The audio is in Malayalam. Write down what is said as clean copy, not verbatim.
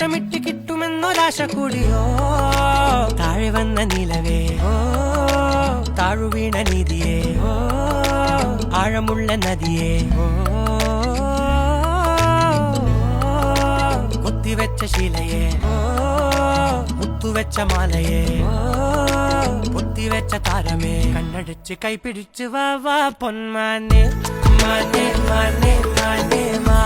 മുത്തമിട്ട് കിട്ടുമെന്നൊരാശ കൂടിയോ താഴെ വന്ന നിലവേ ഓ താഴുവീണ നീതിയേ ഓ ആഴമുള്ള നദിയേ ഓ കൊത്തിവെച്ച ശീലയേ ഓ മുത്തുവെച്ച മാലയേ ഓ പൊത്തിവെച്ച താരമേ കണ്ണടച്ച് കൈപിടിച്ച് വാ വാ പൊന്മാനെ മാനേ മാനേ മാനേ മാ